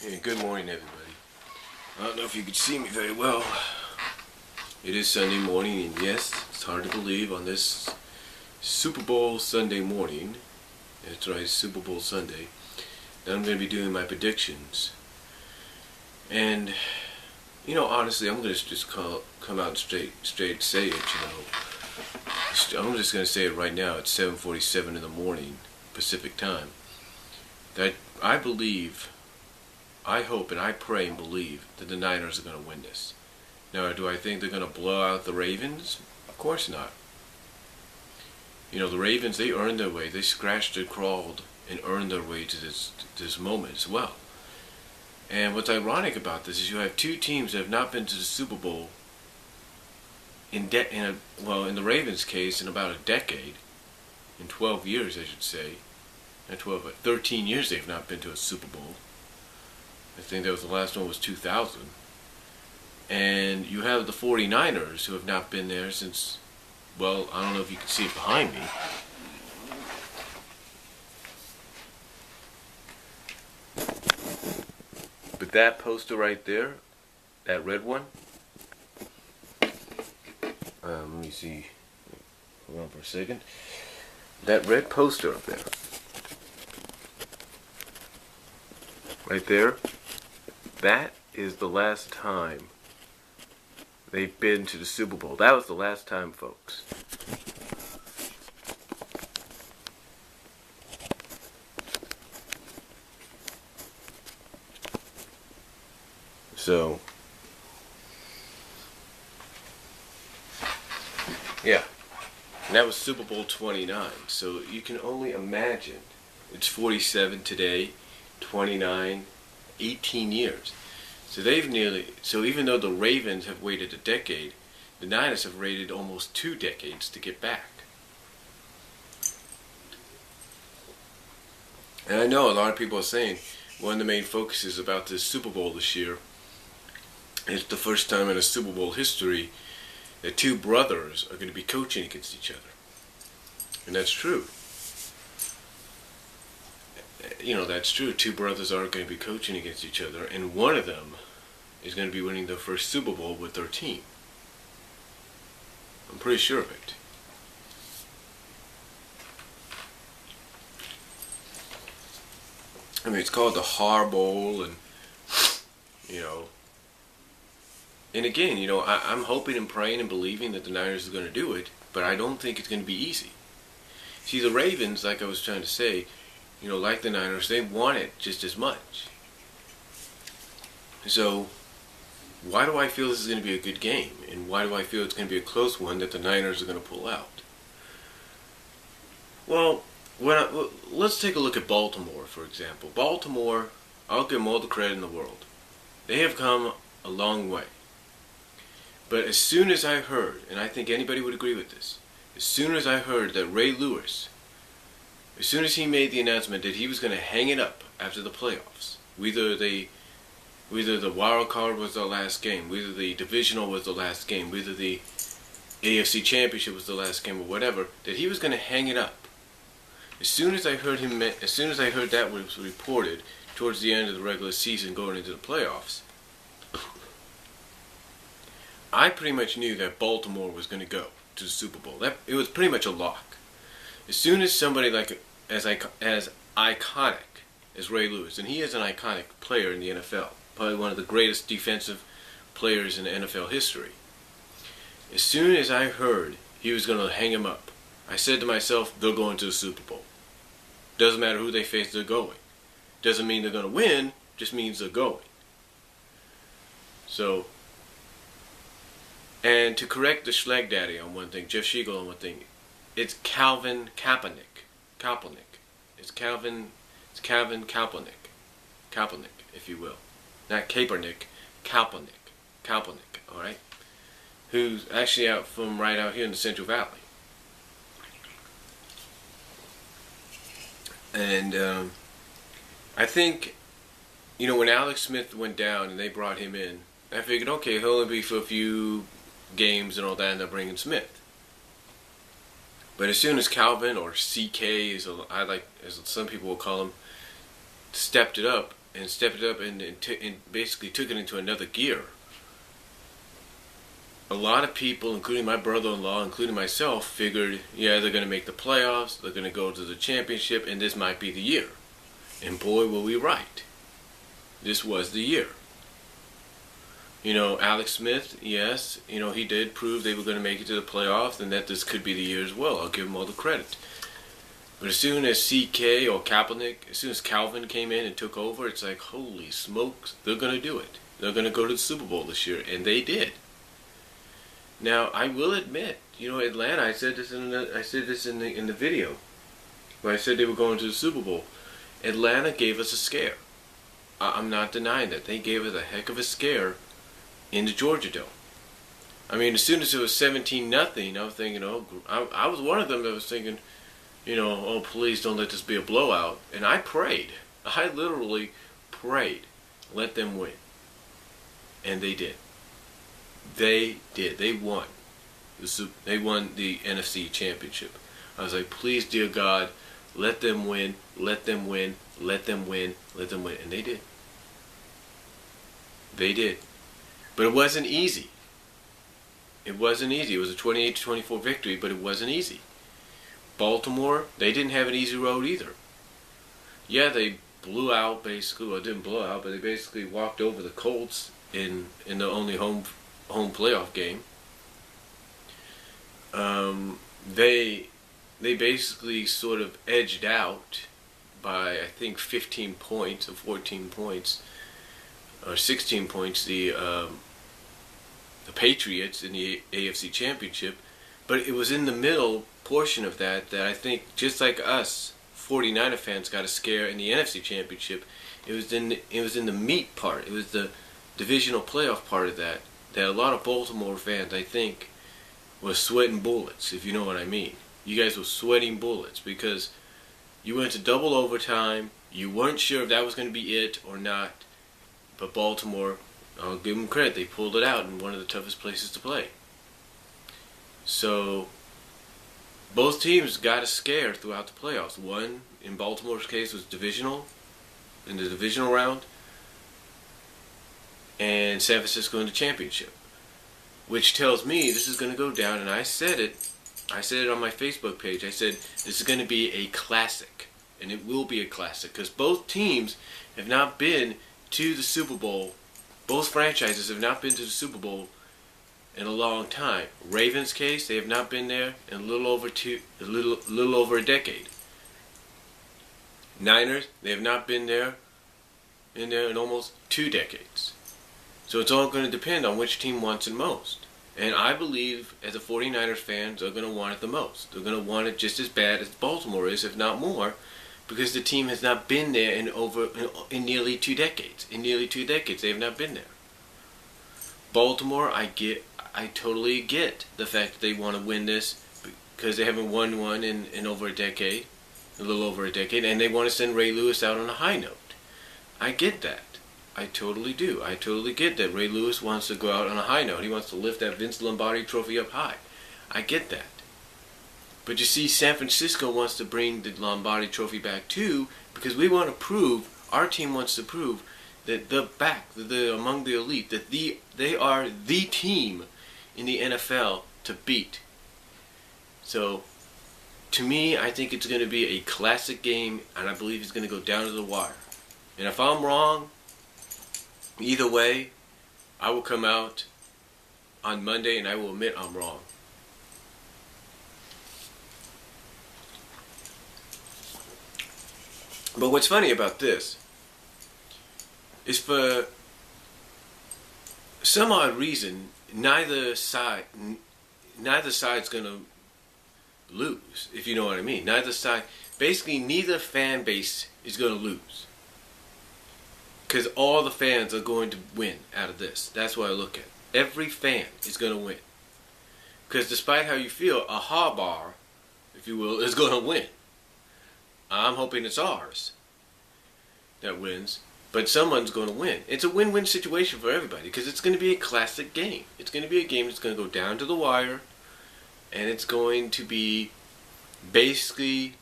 Hey, good morning, everybody. I don't know if you can see me very well. It is Sunday morning, and yes, it's hard to believe on this Super Bowl Sunday morning. That's right, Super Bowl Sunday. That I'm going to be doing my predictions. And, honestly, I'm going to just come out and straight say it, I'm just going to say it right now. It's 7:47 in the morning, Pacific time. That I hope and I pray and believe that the Niners are going to win this. Now, do I think they're going to blow out the Ravens? Of course not. The Ravens, they earned their way. They scratched and crawled and earned their way to this moment as well. And what's ironic about this is you have two teams that have not been to the Super Bowl in the Ravens' case, in about a decade, in 12 years, I should say. Not 12, but 13 years they've not been to a Super Bowl. I think that was the last one was 2000. And you have the 49ers who have not been there since, well, I don't know if you can see it behind me. But that poster right there, that red one, let me see, hold on for a second. That red poster up there, right there, that is the last time they've been to the Super Bowl. That was the last time, folks. So, yeah. And that was Super Bowl 29. So you can only imagine. It's 47 today, 29, 18 years. So even though the Ravens have waited a decade, the Niners have waited almost 2 decades to get back. And I know a lot of people are saying one of the main focuses about this Super Bowl this year is the first time in a Super Bowl history that two brothers are going to be coaching against each other. And that's true. That's true. Two brothers are going to be coaching against each other, and one of them is going to be winning their first Super Bowl with their team. I'm pretty sure of it. I mean, it's called the Har Bowl, and, and again, I'm hoping and praying and believing that the Niners are going to do it, but I don't think it's going to be easy. See, the Ravens, like I was trying to say, like the Niners, they want it just as much. So, why do I feel this is going to be a good game? And why do I feel it's going to be a close one that the Niners are going to pull out? Well, let's take a look at Baltimore, for example. Baltimore, I'll give them all the credit in the world. They have come a long way. But as soon as I heard, and I think anybody would agree with this, as soon as I heard that Ray Lewis, as soon as he made the announcement that he was going to hang it up after the playoffs, whether the wild card was the last game, whether the divisional was the last game, whether the AFC Championship was the last game, or whatever, that he was going to hang it up. As soon as I heard that was reported towards the end of the regular season, going into the playoffs, I pretty much knew that Baltimore was going to go to the Super Bowl. It was pretty much a lock. As soon as somebody as iconic as Ray Lewis, and he is an iconic player in the NFL, probably one of the greatest defensive players in NFL history. As soon as I heard he was going to hang him up, I said to myself, they're going to the Super Bowl. Doesn't matter who they face, they're going. Doesn't mean they're going to win, just means they're going. So, and to correct the Schleg Daddy on one thing, Jeff Siegel on one thing, it's Calvin Kaepernick. It's Calvin Kaepernick, if you will. Not Kaepernick, Kaepernick, alright? Who's actually right out here in the Central Valley. And I think, when Alex Smith went down and they brought him in, I figured, okay, he'll only be for a few games and all that, and they'll bring in Smith. But as soon as Calvin, or CK, as some people will call him, stepped it up and stepped it up and basically took it into another gear. A lot of people, including my brother-in-law, including myself, figured, yeah, they're going to make the playoffs, they're going to go to the championship, and this might be the year. And boy, were we right. This was the year. You know, Alex Smith, yes, you know, he did prove they were going to make it to the playoffs and that this could be the year as well. I'll give him all the credit. But as soon as CK or Kaepernick, as soon as Calvin came in and took over, it's like, holy smokes, they're going to do it. They're going to go to the Super Bowl this year, and they did. Now, I will admit, you know, Atlanta, I said this in the video, when I said they were going to the Super Bowl. Atlanta gave us a scare. I'm not denying that. They gave us a heck of a scare in the Georgia Dome. I mean, as soon as it was 17-0, I was thinking, oh, I was one of them that was thinking, you know, oh, please don't let this be a blowout. And I prayed. I literally prayed. Let them win. And they did. They did. They won. They won the NFC Championship. I was like, please, dear God, let them win, let them win, let them win, let them win. And they did. They did. But it wasn't easy. It wasn't easy. It was a 28-24 victory, but it wasn't easy. Baltimore, they didn't have an easy road either. Yeah, they blew out basically, well, didn't blow out, but they basically walked over the Colts in the only home playoff game. They basically sort of edged out by, I think, 15 points or 14 points or 16 points the Patriots in the AFC Championship. But it was in the middle portion of that I think, just like us 49er fans got a scare in the NFC Championship. It was in the meat part. It was the divisional playoff part of that a lot of Baltimore fans, I think, were sweating bullets, if you know what I mean. You guys were sweating bullets because you went to double overtime. You weren't sure if that was going to be it or not. But Baltimore, I'll give them credit, they pulled it out in one of the toughest places to play. So both teams got a scare throughout the playoffs. One, in Baltimore's case, was divisional, in the divisional round, and San Francisco in the championship, which tells me this is going to go down. And I said it on my Facebook page. I said this is going to be a classic, and it will be a classic because both teams have not been to the Super Bowl. Both franchises have not been to the Super Bowl in a long time. Ravens' case, they have not been there in a little over a decade. Niners, they have not been there in almost 2 decades. So it's all going to depend on which team wants it most. And I believe, as a 49ers fans, they're going to want it the most. They're going to want it just as bad as Baltimore is, if not more, because the team has not been there in nearly 2 decades. In nearly 2 decades, they have not been there. Baltimore, I totally get the fact that they want to win this because they haven't won one in over a decade, a little over a decade, and they want to send Ray Lewis out on a high note. I get that. I totally do. I totally get that Ray Lewis wants to go out on a high note. He wants to lift that Vince Lombardi trophy up high. I get that. But you see, San Francisco wants to bring the Lombardi trophy back too because we want to prove, our team wants to prove that they're among the elite, that they are the team in the NFL to beat. So, to me, I think it's going to be a classic game, and I believe it's going to go down to the wire. And if I'm wrong, either way, I will come out on Monday and I will admit I'm wrong. But what's funny about this is, for some odd reason, neither side's going to lose, if you know what I mean. Basically neither fan base is going to lose. Because all the fans are going to win out of this. That's what I look at. Every fan is going to win. Because despite how you feel, a Harbaugh, if you will, is going to win. I'm hoping it's ours that wins. But someone's going to win. It's a win-win situation for everybody. Because it's going to be a classic game. It's going to be a game that's going to go down to the wire. And it's going to be basically,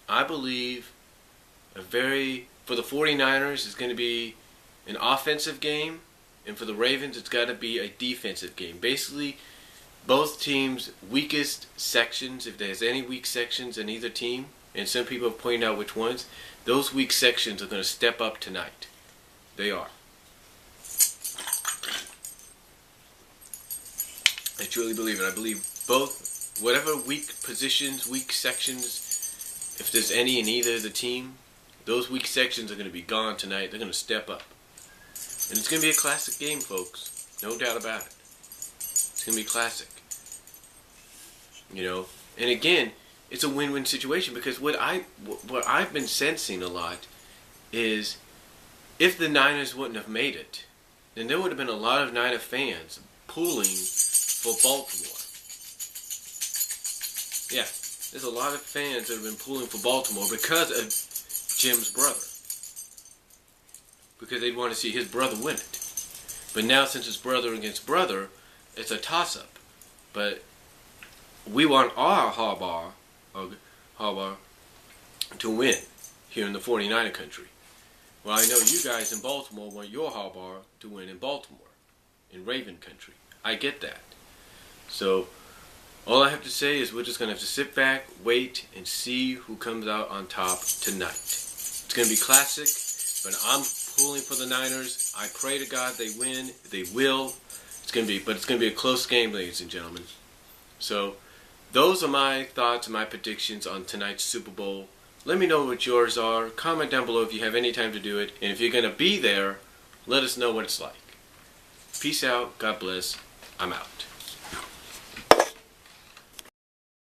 I believe, a very for the 49ers, it's going to be an offensive game, and for the Ravens, it's got to be a defensive game. Basically, both teams' weakest sections, if there's any weak sections in either team, and some people have pointed out which ones, those weak sections are going to step up tonight. They are. I truly believe it. I believe both, whatever weak positions, weak sections, if there's any in either of the team, those weak sections are going to be gone tonight. They're going to step up. And it's going to be a classic game, folks. No doubt about it. It's going to be classic. You know, and again, it's a win-win situation, because what I've been sensing a lot is if the Niners wouldn't have made it, then there would have been a lot of Niner fans pulling for Baltimore. Yeah, there's a lot of fans that have been pulling for Baltimore because of Jim's brother. Because they'd want to see his brother win it. But now, since it's brother against brother, it's a toss-up. But we want our Harbaugh to win here in the 49er country. Well, I know you guys in Baltimore want your Harbaugh to win in Baltimore, in Raven country. I get that. So, all I have to say is we're just going to have to sit back, wait, and see who comes out on top tonight. It's going to be classic, but I'm pulling for the Niners. I pray to God they win. They will. It's going to be a close game, ladies and gentlemen. So, those are my thoughts and my predictions on tonight's Super Bowl. Let me know what yours are. Comment down below if you have any time to do it. And if you're going to be there, let us know what it's like. Peace out. God bless. I'm out.